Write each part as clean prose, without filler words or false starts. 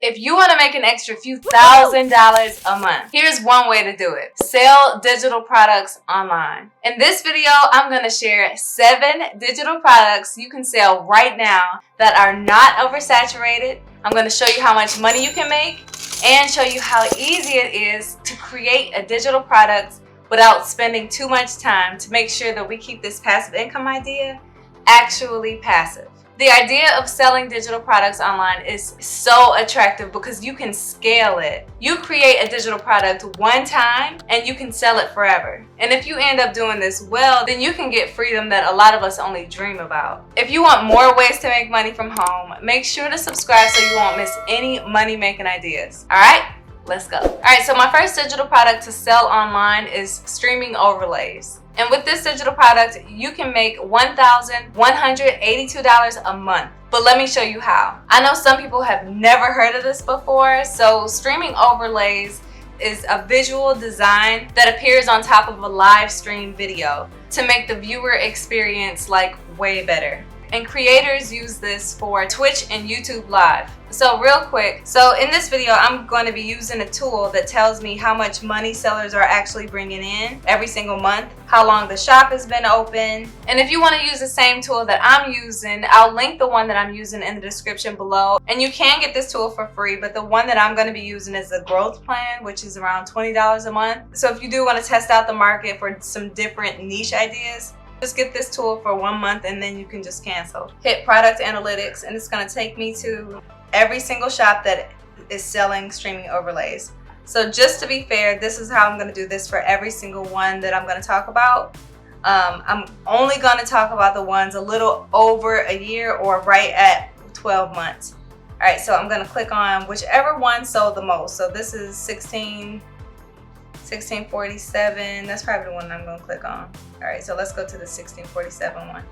If you want to make an extra few $1,000s a month, here's one way to do it. Sell digital products online. In this video, I'm going to share 7 digital products you can sell right now that are not oversaturated. I'm going to show you how much money you can make and show you how easy it is to create a digital product without spending too much time to make sure that we keep this passive income idea actually passive. The idea of selling digital products online is so attractive because you can scale it. You create a digital product one time and you can sell it forever. And if you end up doing this well, then you can get freedom that a lot of us only dream about. If you want more ways to make money from home, make sure to subscribe so you won't miss any money-making ideas. All right? Let's go. All right, so my first digital product to sell online is streaming overlays. And with this digital product, you can make $1,182 a month. But let me show you how. I know some people have never heard of this before. So streaming overlays is a visual design that appears on top of a live stream video to make the viewer experience like way better. And creators use this for Twitch and YouTube Live. So real quick, so in this video, I'm going to be using a tool that tells me how much money sellers are actually bringing in every single month, how long the shop has been open. And if you want to use the same tool that I'm using, I'll link the one that I'm using in the description below. And you can get this tool for free, but the one that I'm going to be using is the growth plan, which is around $20 a month. So if you do want to test out the market for some different niche ideas, just get this tool for 1 month and then you can just cancel. Hit product analytics and it's going to take me to every single shop that is selling streaming overlays. So just to be fair, this is how I'm going to do this for every single one that I'm going to talk about. I'm only going to talk about the ones a little over a year or right at 12 months. All right, so I'm going to click on whichever one sold the most. So this is 1647. That's probably the one I'm going to click on. All right, so let's go to the 1647 one.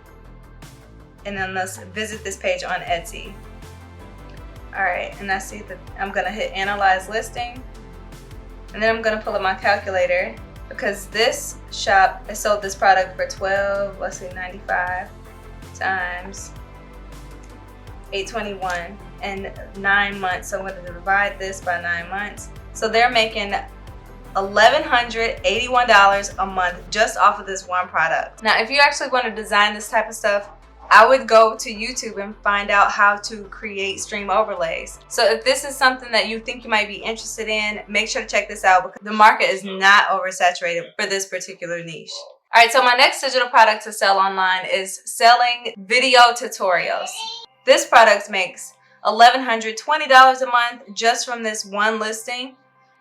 And then let's visit this page on Etsy. All right, and I see that I'm going to hit Analyze Listing. And then I'm going to pull up my calculator because this shop has sold this product for 95 times 821 in 9 months. So I'm going to divide this by 9 months. So they're making $1,181 a month just off of this one product. Now, if you actually want to design this type of stuff, I would go to YouTube and find out how to create stream overlays. So if this is something that you think you might be interested in, make sure to check this out because the market is not oversaturated for this particular niche. All right, so my next digital product to sell online is selling video tutorials. This product makes $1,120 a month just from this one listing.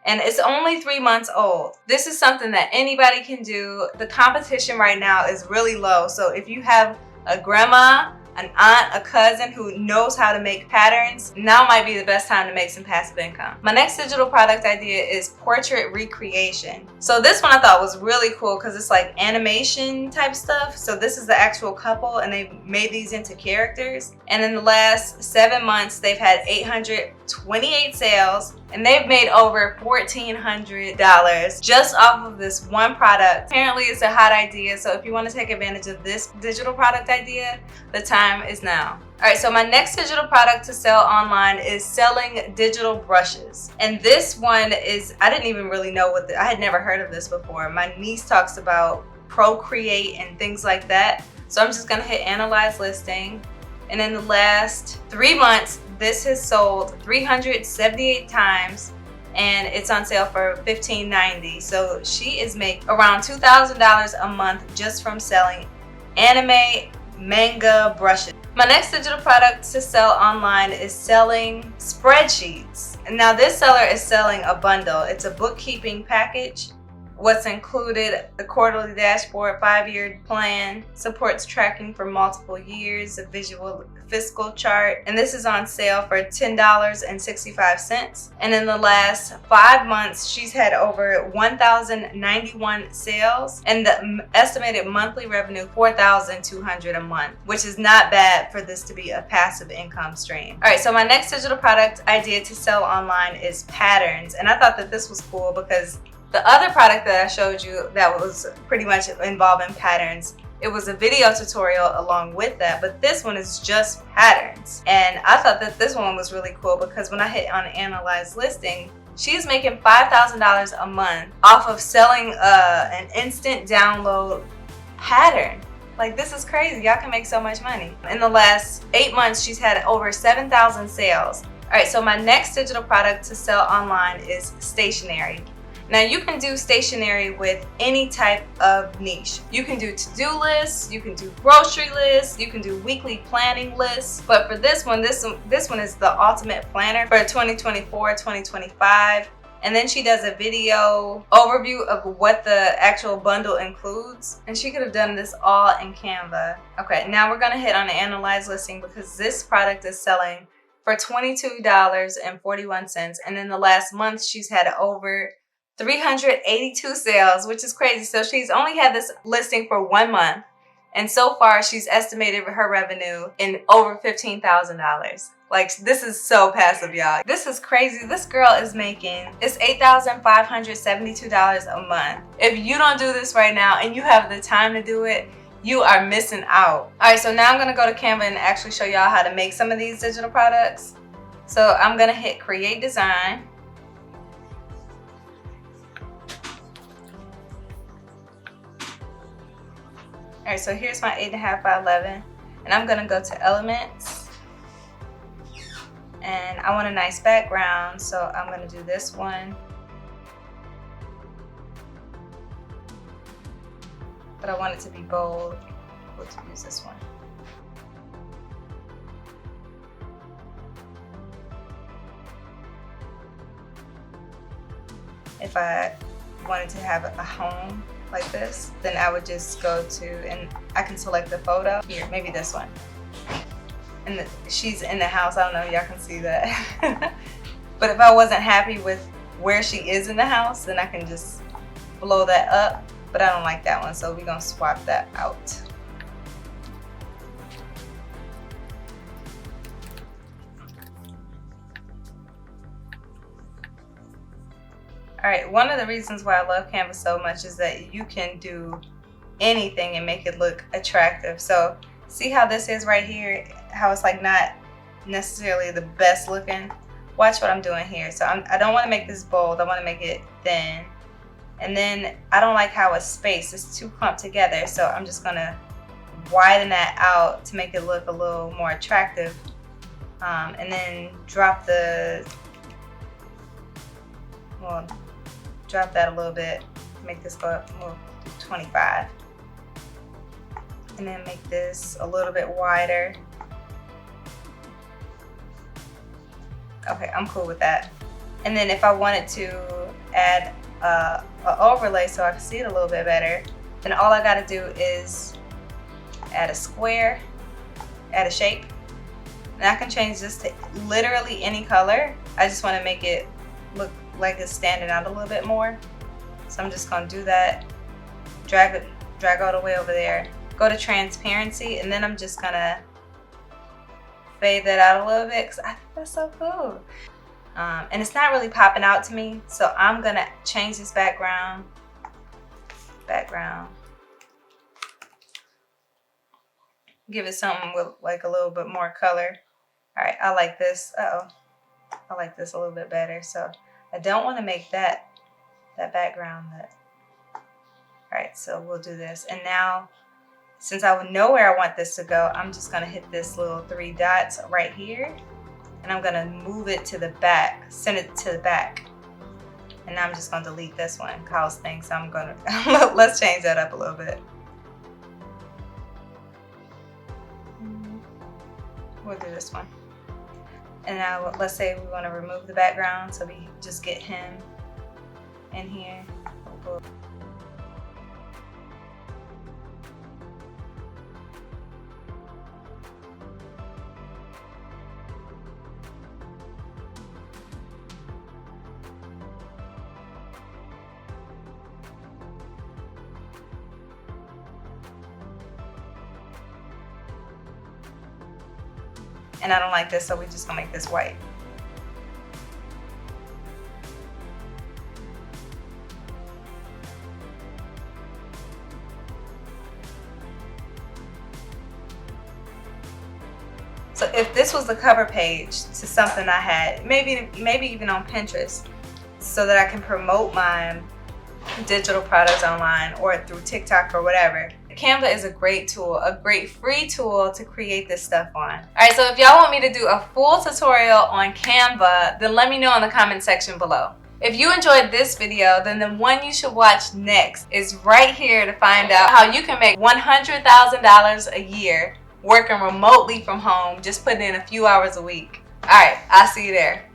And it's only 3 months old. This is something that anybody can do. The competition right now is really low. So if you have a grandma, an aunt, a cousin who knows how to make patterns, now might be the best time to make some passive income. My next digital product idea is portrait recreation. So this one I thought was really cool because it's like animation type stuff. So this is the actual couple and they made these into characters. And in the last 7 months, they've had 828 sales and they've made over $1,400 just off of this one product. Apparently it's a hot idea. So if you want to take advantage of this digital product idea, the time is now. All right, so my next digital product to sell online is selling digital brushes. And this one is, I didn't even really know I had never heard of this before. My niece talks about Procreate and things like that. So I'm just gonna hit Analyze Listing. And in the last 3 months, this has sold 378 times and it's on sale for $1,590. So she is making around $2,000 a month just from selling anime manga brushes. My next digital product to sell online is selling spreadsheets. And now this seller is selling a bundle. It's a bookkeeping package. What's included: the quarterly dashboard, 5-year plan, supports tracking for multiple years, a visual fiscal chart, and this is on sale for $10.65. And in the last 5 months, she's had over 1,091 sales, and the estimated monthly revenue $4,200 a month, which is not bad for this to be a passive income stream. All right, so my next digital product idea to sell online is patterns, and I thought that this was cool because the other product that I showed you that was pretty much involving patterns it was a video tutorial along with that, but this one is just patterns. And I thought that this one was really cool because when I hit on analyze listing, she's making $5,000 a month off of selling an instant download pattern. Like, this is crazy. Y'all can make so much money. In the last 8 months, she's had over 7,000 sales. All right, so my next digital product to sell online is stationery. Now, you can do stationery with any type of niche. You can do to-do lists, you can do grocery lists, you can do weekly planning lists. But for this one is the ultimate planner for 2024, 2025. And then she does a video overview of what the actual bundle includes. And she could have done this all in Canva. Okay, now we're gonna hit on the analyze listing because this product is selling for $22.41. And in the last month, she's had over 382 sales, which is crazy. So she's only had this listing for 1 month. And so far, she's estimated her revenue in over $15,000. Like, this is so passive, y'all. This is crazy. This girl is making, it's $8,572 a month. If you don't do this right now and you have the time to do it, you are missing out. All right, so now I'm gonna go to Canva and actually show y'all how to make some of these digital products. So I'm gonna hit create design. All right, so here's my 8.5 by 11, and I'm gonna go to elements. And I want a nice background, so I'm gonna do this one. But I want it to be bold. We'll use this one. If I wanted to have a home like this, then I would just go to, and I can select the photo. Here, maybe this one. And she's in the house. I don't know if y'all can see that. But if I wasn't happy with where she is in the house, then I can just blow that up. But I don't like that one, so we're gonna swap that out. All right, one of the reasons why I love Canva so much is that you can do anything and make it look attractive. So see how this is right here, how it's like not necessarily the best looking? Watch what I'm doing here. So I don't want to make this bold, I want to make it thin. And then I don't like how it's spaced, it's too clumped together. So I'm just gonna widen that out to make it look a little more attractive. And then drop that a little bit, make this go up more 25. And then make this a little bit wider. Okay, I'm cool with that. And then if I wanted to add an overlay so I can see it a little bit better, then all I gotta do is add a square, add a shape. And I can change this to literally any color. I just wanna make it look like it's standing out a little bit more. So I'm just gonna do that, drag all the way over there, go to transparency, and then I'm just gonna fade that out a little bit because I think that's so cool. And it's not really popping out to me, so I'm gonna change this background. Give it something with like a little bit more color. All right, I like this. I like this a little bit better. So I don't want to make that background that. All right, so we'll do this. And now, since I would know where I want this to go, I'm just gonna hit this little 3 dots right here, and I'm gonna move it to the back, send it to the back. And now I'm just gonna delete this one, Kyle's thing. So I'm gonna, let's change that up a little bit. We'll do this one. And now let's say we wanna remove the background, so we just get him in here. And I don't like this, so we're just gonna make this white. So if this was the cover page to something I had, maybe even on Pinterest, so that I can promote my digital products online or through TikTok or whatever. Canva is a great tool, a great free tool to create this stuff on. Alright, so if y'all want me to do a full tutorial on Canva, then let me know in the comment section below. If you enjoyed this video, then the one you should watch next is right here to find out how you can make $100,000 a year working remotely from home, just putting in a few hours a week. Alright, I'll see you there.